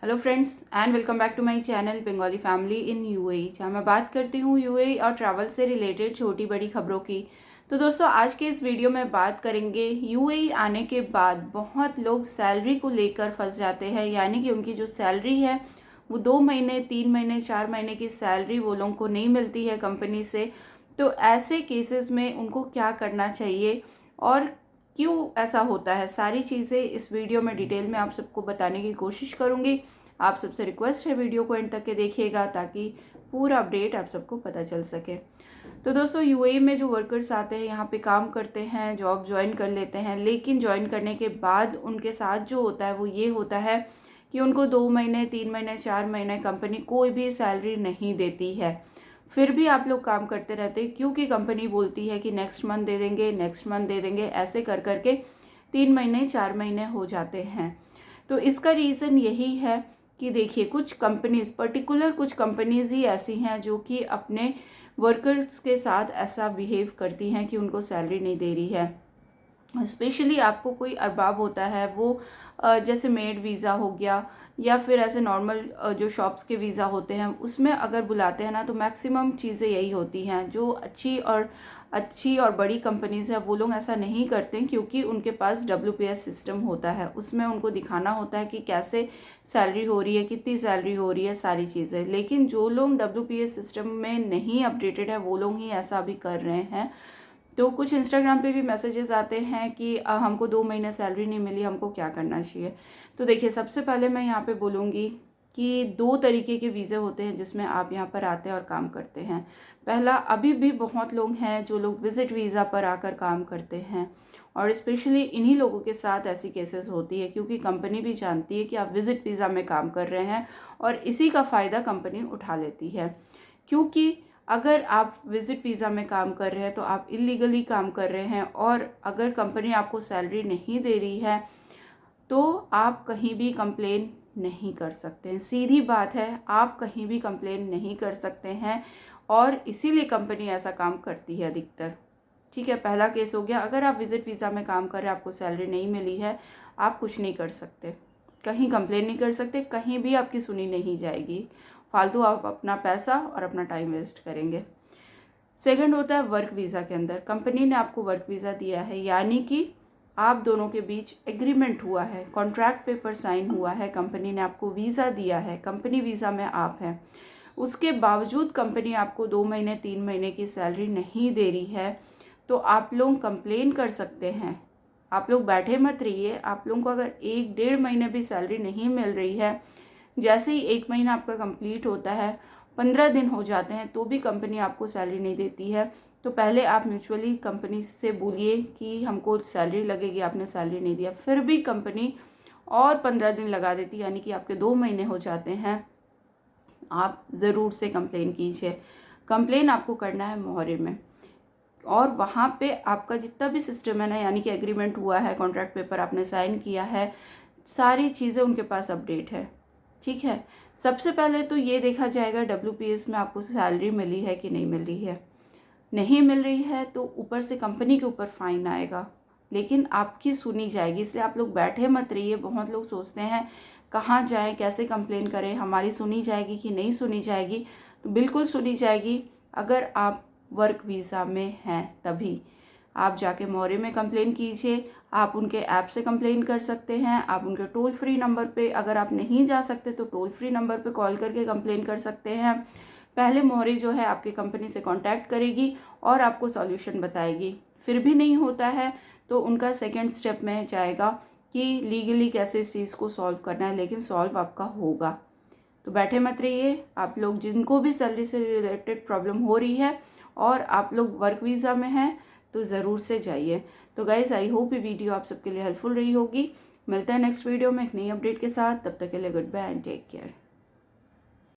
Hello friends and welcome back to my channel Bengali family in UAE, जहाँ मैं बात करती हूँ यूएई और ट्रैवल से रिलेटेड छोटी बड़ी खबरों की। तो दोस्तों, आज के इस वीडियो में बात करेंगे यूएई आने के बाद बहुत लोग सैलरी को लेकर फंस जाते हैं, यानी कि उनकी जो सैलरी है वो 2 महीने 3 महीने 4 महीने की सैलरी वो लोगों को नहीं मिलती है कंपनी से। तो ऐसे केसेस में उनको क्या करना चाहिए और क्यों ऐसा होता है, सारी चीज़ें इस वीडियो में डिटेल में आप सबको बताने की कोशिश करूँगी। आप सबसे रिक्वेस्ट है वीडियो को एंड तक के देखिएगा ताकि पूरा अपडेट आप सबको पता चल सके। तो दोस्तों, यूएई में जो वर्कर्स आते हैं, यहाँ पे काम करते हैं, जॉब ज्वाइन कर लेते हैं, लेकिन ज्वाइन करने के बाद उनके साथ जो होता है वो ये होता है कि उनको 2 महीने 3 महीने 4 महीने कंपनी कोई भी सैलरी नहीं देती है। फिर भी आप लोग काम करते रहते हैं क्योंकि कंपनी बोलती है कि नेक्स्ट मंथ दे देंगे, नेक्स्ट मंथ दे देंगे, ऐसे कर करके 3 महीने 4 महीने हो जाते हैं। तो इसका रीज़न यही है कि देखिए, कुछ कंपनीज़ पर्टिकुलर कुछ कंपनीज़ ही ऐसी हैं जो कि अपने वर्कर्स के साथ ऐसा बिहेव करती हैं कि उनको सैलरी नहीं दे रही है। स्पेशली आपको कोई अरबाब होता है, वो जैसे मेड वीज़ा हो गया या फिर ऐसे नॉर्मल जो शॉप्स के वीज़ा होते हैं उसमें अगर बुलाते हैं ना, तो मैक्सिमम चीज़ें यही होती हैं। जो अच्छी और बड़ी कंपनीज़ है वो लोग ऐसा नहीं करते क्योंकि उनके पास WPS सिस्टम होता है, उसमें उनको दिखाना होता है कि कैसे सैलरी हो रही है, कितनी सैलरी हो रही है, सारी चीज़ें। लेकिन जो लोग WPS सिस्टम में नहीं अपडेटेड है वो लोग ही ऐसा भी कर रहे हैं। तो कुछ इंस्टाग्राम पे भी मैसेजेस आते हैं कि हमको 2 महीने सैलरी नहीं मिली, हमको क्या करना चाहिए। तो देखिए, सबसे पहले मैं यहाँ पे बोलूँगी कि 2 तरीके के वीज़े होते हैं जिसमें आप यहाँ पर आते हैं और काम करते हैं। पहला, अभी भी बहुत लोग हैं जो लोग विज़िट वीज़ा पर आकर काम करते हैं, और स्पेशली इन्हीं लोगों के साथ ऐसी केसेस होती है क्योंकि कंपनी भी जानती है कि आप विज़िट वीज़ा में काम कर रहे हैं और इसी का फ़ायदा कंपनी उठा लेती है। क्योंकि अगर आप विज़िट वीज़ा में काम कर रहे हैं तो आप इलीगली काम कर रहे हैं, और अगर कंपनी आपको सैलरी नहीं दे रही है तो आप कहीं भी कंप्लेन नहीं कर सकते हैं। सीधी बात है, आप कहीं भी कंप्लेन नहीं कर सकते हैं, और इसीलिए कंपनी ऐसा काम करती है अधिकतर। ठीक है, पहला केस हो गया। अगर आप विज़िट वीज़ा में काम कर रहे हैं, आपको सैलरी नहीं मिली है, आप कुछ नहीं कर सकते, कहीं कंप्लेन नहीं कर सकते, कहीं भी आपकी सुनी नहीं जाएगी। फालतू आप अपना पैसा और अपना टाइम वेस्ट करेंगे। सेकंड होता है वर्क वीज़ा के अंदर। कंपनी ने आपको वर्क वीज़ा दिया है, यानी कि आप दोनों के बीच एग्रीमेंट हुआ है, कॉन्ट्रैक्ट पेपर साइन हुआ है, कंपनी ने आपको वीज़ा दिया है, कंपनी वीज़ा में आप हैं। उसके बावजूद कंपनी आपको 2 महीने 3 महीने की सैलरी नहीं दे रही है, तो आप लोग कंप्लेन कर सकते हैं। आप लोग बैठे मत रहिए। आप लोगों को अगर 1-1.5 महीने भी सैलरी नहीं मिल रही है, जैसे ही 1 महीना आपका कंप्लीट होता है, 15 दिन हो जाते हैं तो भी कंपनी आपको सैलरी नहीं देती है, तो पहले आप म्यूचुअली कंपनी से बोलिए कि हमको सैलरी लगेगी, आपने सैलरी नहीं दिया। फिर भी कंपनी और 15 दिन लगा देती है, यानी कि आपके 2 महीने हो जाते हैं। आप ज़रूर से कंप्लेन कीजिए। कंप्लेन आपको करना है मोहरे में, और वहाँ पे आपका जितना भी सिस्टम है ना, यानी कि एग्रीमेंट हुआ है, कॉन्ट्रैक्ट पेपर आपने साइन किया है, सारी चीज़ें उनके पास अपडेट है। ठीक है, सबसे पहले तो ये देखा जाएगा WPS में आपको सैलरी मिली है कि नहीं मिल रही है। नहीं मिल रही है तो ऊपर से कंपनी के ऊपर फाइन आएगा, लेकिन आपकी सुनी जाएगी। इसलिए आप लोग बैठे मत रहिए। बहुत लोग सोचते हैं कहाँ जाएं, कैसे कंप्लेन करें, हमारी सुनी जाएगी कि नहीं सुनी जाएगी। तो बिल्कुल सुनी जाएगी। अगर आप वर्क वीज़ा में हैं तभी आप जाके मोहरे में कंप्लेन कीजिए। आप उनके ऐप से कंप्लेन कर सकते हैं, आप उनके टोल फ्री नंबर पे, अगर आप नहीं जा सकते तो टोल फ्री नंबर पे कॉल करके कंप्लेन कर सकते हैं। पहले मोहरे जो है आपकी कंपनी से कांटेक्ट करेगी और आपको सॉल्यूशन बताएगी। फिर भी नहीं होता है तो उनका सेकंड स्टेप में जाएगा कि लीगली कैसे इस चीज़ को सॉल्व करना है, लेकिन सॉल्व आपका होगा। तो बैठे मत रहिए। आप लोग जिनको भी सैलरी से रिलेटेड प्रॉब्लम हो रही है और आप लोग वर्क वीज़ा में हैं तो ज़रूर से जाइए। तो गाइज़, आई होप ये वीडियो आप सबके लिए हेल्पफुल रही होगी। मिलते हैं नेक्स्ट वीडियो में एक नई अपडेट के साथ। तब तक के लिए goodbye and take care.